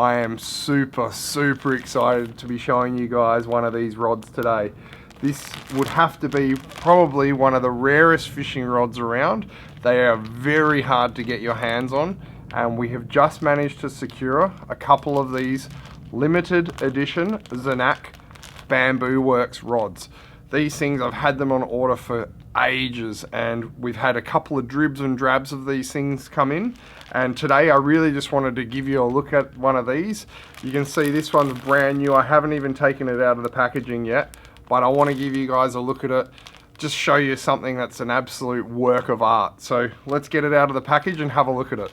I am super excited to be showing you guys one of these rods today. This would have to be probably one of the rarest fishing rods around. They are very hard to get your hands on, and we have just managed to secure a couple of these limited edition Zenaq Bamboo Works rods. These things, I've had them on order for ages, and we've had a couple of dribs and drabs of these things come in, and today I really just wanted to give you a look at one of these. You can see this one's brand new. I haven't even taken it out of the packaging yet, but I want to give you guys a look at it, just show you something that's an absolute work of art. So let's get it out of the package and have a look at it.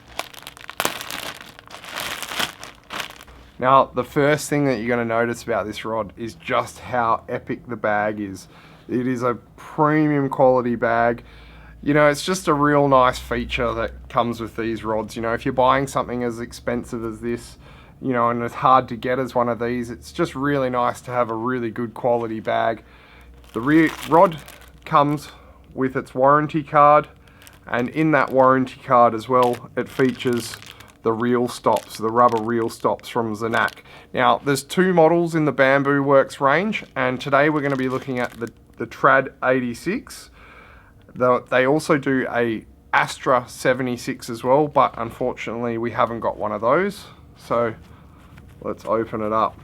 Now, the first thing that you're going to notice about this rod is just how epic the bag is. It is a premium quality bag. You know, it's just a real nice feature that comes with these rods. You know, if you're buying something as expensive as this, you know, and as hard to get as one of these, it's just really nice to have a really good quality bag. The rear rod comes with its warranty card, and in that warranty card as well, it features the reel stops, the rubber reel stops from Zenaq. Now, there's two models in the Bamboo Works range, and today we're going to be looking at the Trad 86. They also do a Astra 76 as well, but unfortunately we haven't got one of those. So let's open it up.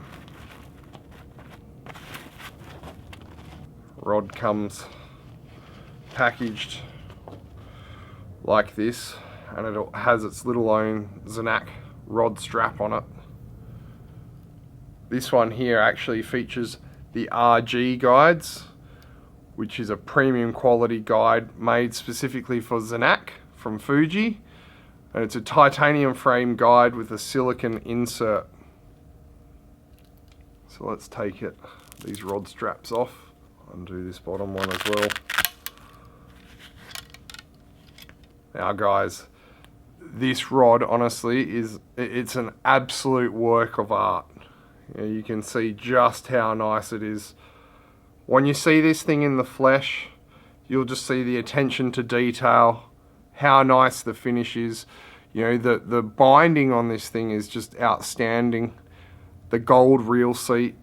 Rod comes packaged like this, and it has its little own Zenaq rod strap on it. This one here actually features the RG guides, which is a premium quality guide made specifically for Zenaq from Fuji, and it's a titanium frame guide with a silicone insert. So let's take these rod straps off, undo this bottom one as well. Now guys, this rod honestly it's an absolute work of art. You can see just how nice it is. When you see this thing in the flesh, you'll just see the attention to detail, how nice the finish is. You know, the binding on this thing is just outstanding. The gold reel seat,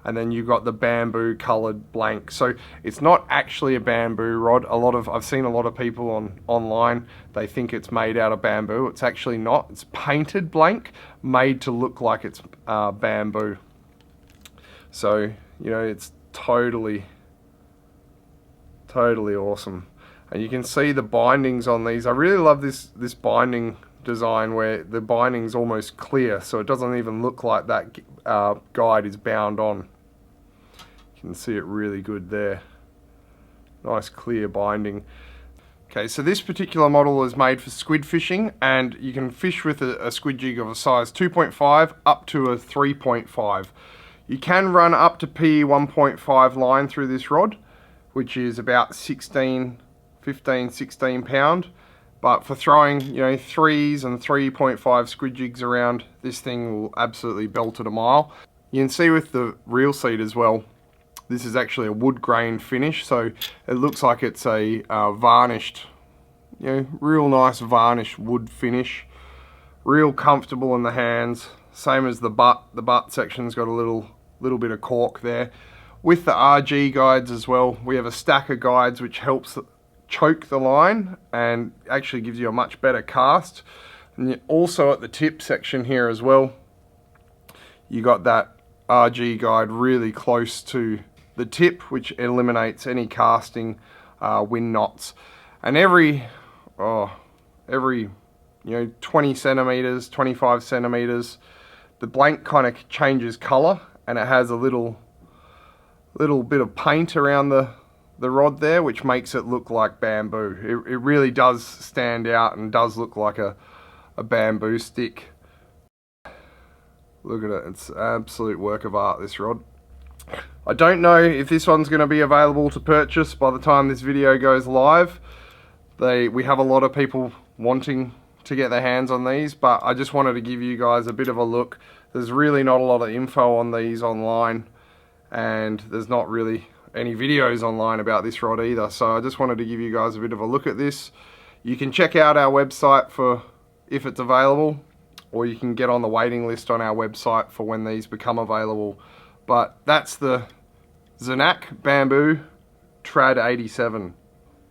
and then you've got the bamboo colored blank. So it's not actually a bamboo rod. I've seen a lot of people online, they think it's made out of bamboo. It's actually not. It's painted blank, made to look like it's bamboo. So, you know, it's totally awesome. And you can see the bindings on these. I really love this binding design where the binding's almost clear, so it doesn't even look like that guide is bound on. You can see it really good there. Nice clear binding. Okay, so this particular model is made for squid fishing, and you can fish with a squid jig of a size 2.5 up to a 3.5. You can run up to PE 1.5 line through this rod, which is about 15, 16 pound. But for throwing, you know, 3s and 3.5 squid jigs around, this thing will absolutely belt it a mile. You can see with the reel seat as well, this is actually a wood grain finish, so it looks like it's a varnished, you know, real nice varnished wood finish. Real comfortable in the hands, same as the butt. The butt section's got a little bit of cork there. With the RG guides as well, we have a stack of guides which helps choke the line and actually gives you a much better cast. And also at the tip section here as well, you got that RG guide really close to the tip, which eliminates any casting wind knots. And every 20 centimeters, 25 centimeters, the blank kind of changes color, and it has a little bit of paint around the rod there, which makes it look like bamboo. It really does stand out and does look like a bamboo stick. Look at it, it's an absolute work of art, this rod. I don't know if this one's going to be available to purchase by the time this video goes live. We have a lot of people wanting to get their hands on these, but I just wanted to give you guys a bit of a look. There's really not a lot of info on these online, and there's not really any videos online about this rod either, so I just wanted to give you guys a bit of a look at this. You can check out our website for if it's available. or you can get on the waiting list on our website for when these become available. But that's the Zenaq Bamboo Trad 87.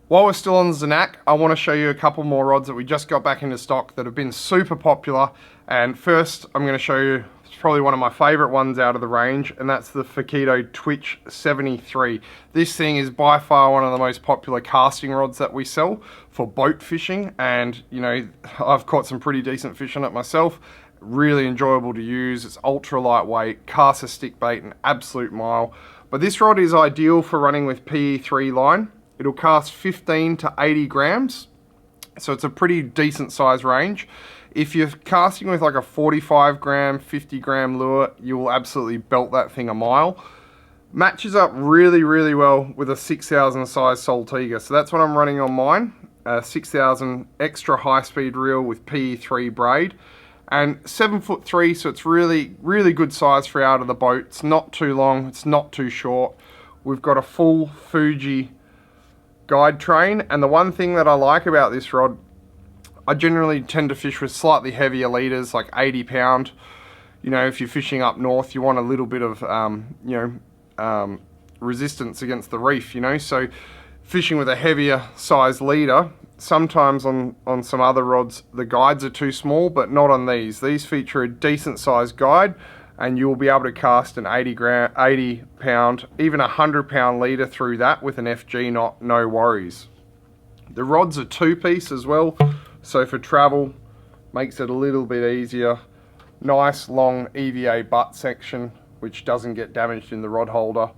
While we're still on Zenaq, I want to show you a couple more rods that we just got back into stock that have been super popular. And first, I'm going to show you, it's probably one of my favorite ones out of the range, and that's the Fakito Twitch 73. This thing is by far one of the most popular casting rods that we sell for boat fishing, and you know, I've caught some pretty decent fish on it myself. Really enjoyable to use. It's ultra lightweight, casts a stick bait an absolute mile. But this rod is ideal for running with PE3 line. It'll cast 15 to 80 grams, so it's a pretty decent size range. If you're casting with like a 45 gram, 50 gram lure, you will absolutely belt that thing a mile. Matches up really, really well with a 6,000 size Saltiga. So that's what I'm running on mine. A 6,000 extra high speed reel with PE3 braid. And 7'3", so it's really, really good size for out of the boat. It's not too long, it's not too short. We've got a full Fuji guide train, and the one thing that I like about this rod, I generally tend to fish with slightly heavier leaders, like 80 pound. You know, if you're fishing up north, you want a little bit of, resistance against the reef, you know. So fishing with a heavier size leader, sometimes on some other rods, the guides are too small, but not on these. These feature a decent sized guide, and you'll be able to cast an 80 pound, even a 100 pound leader through that with an FG knot, no worries. The rod's a 2-piece as well, so for travel, makes it a little bit easier. Nice long EVA butt section, which doesn't get damaged in the rod holder.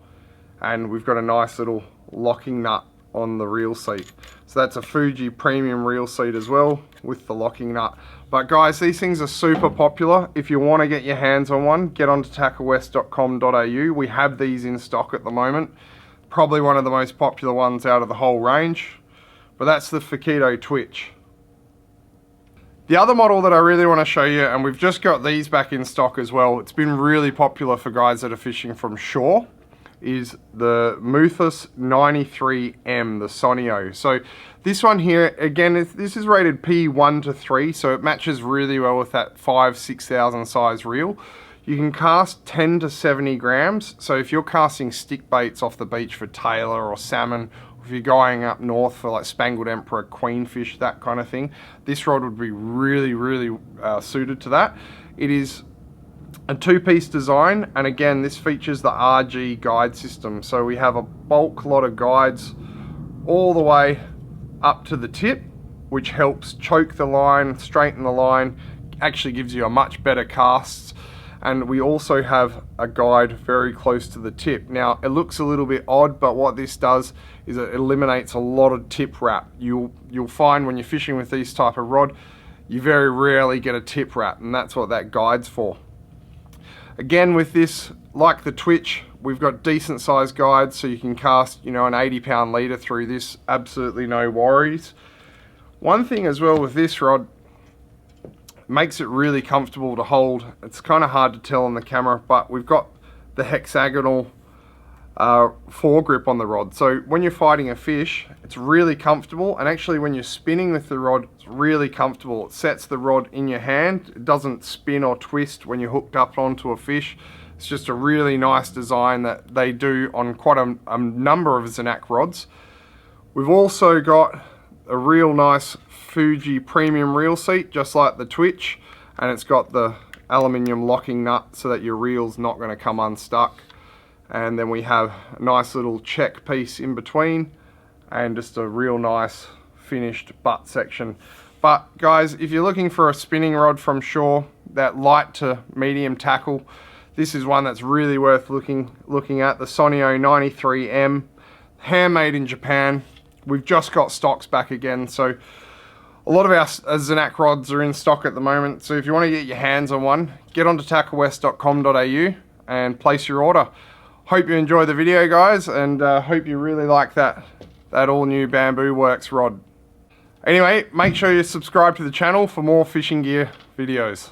And we've got a nice little locking nut on the reel seat. So that's a Fuji premium reel seat as well with the locking nut. But guys, these things are super popular. If you want to get your hands on one, get onto tacklewest.com.au. We have these in stock at the moment. Probably one of the most popular ones out of the whole range. But that's the Fakito Twitch. The other model that I really want to show you, and we've just got these back in stock as well, it's been really popular for guys that are fishing from shore, is the Muthus 93M, the Sonio. So this one here, again, this is rated P1 to 3, so it matches really well with that 5,000-6,000 size reel. You can cast 10 to 70 grams, so if you're casting stick baits off the beach for tailor or salmon, if you're going up north for like spangled emperor, queenfish, that kind of thing, this rod would be really, really suited to that. It is a 2-piece design, and again, this features the RG guide system. So we have a bulk lot of guides all the way up to the tip, which helps choke the line, straighten the line, actually gives you a much better cast. And we also have a guide very close to the tip. Now, it looks a little bit odd, but what this does is it eliminates a lot of tip wrap. You'll find when you're fishing with these type of rod, you very rarely get a tip wrap, and that's what that guide's for. Again, with this, like the Twitch, we've got decent sized guides, so you can cast, you know, an 80 pound leader through this, absolutely no worries. One thing as well with this rod, makes it really comfortable to hold. It's kind of hard to tell on the camera, but we've got the hexagonal foregrip on the rod. So when you're fighting a fish, it's really comfortable, and actually when you're spinning with the rod, it's really comfortable. It sets the rod in your hand. It doesn't spin or twist when you're hooked up onto a fish. It's just a really nice design that they do on quite a number of Zenaq rods. We've also got a real nice Fuji premium reel seat, just like the Twitch, and it's got the aluminium locking nut so that your reel's not going to come unstuck. And then we have a nice little check piece in between, and just a real nice finished butt section. But guys, if you're looking for a spinning rod from shore, that light to medium tackle, this is one that's really worth looking at, the Sonio 93M, handmade in Japan. We've just got stocks back again, so a lot of our Zenaq rods are in stock at the moment. So if you want to get your hands on one, get onto tacklewest.com.au and place your order. Hope you enjoy the video, guys, and hope you really like that all new Bamboo Works rod. Anyway, make sure you subscribe to the channel for more fishing gear videos.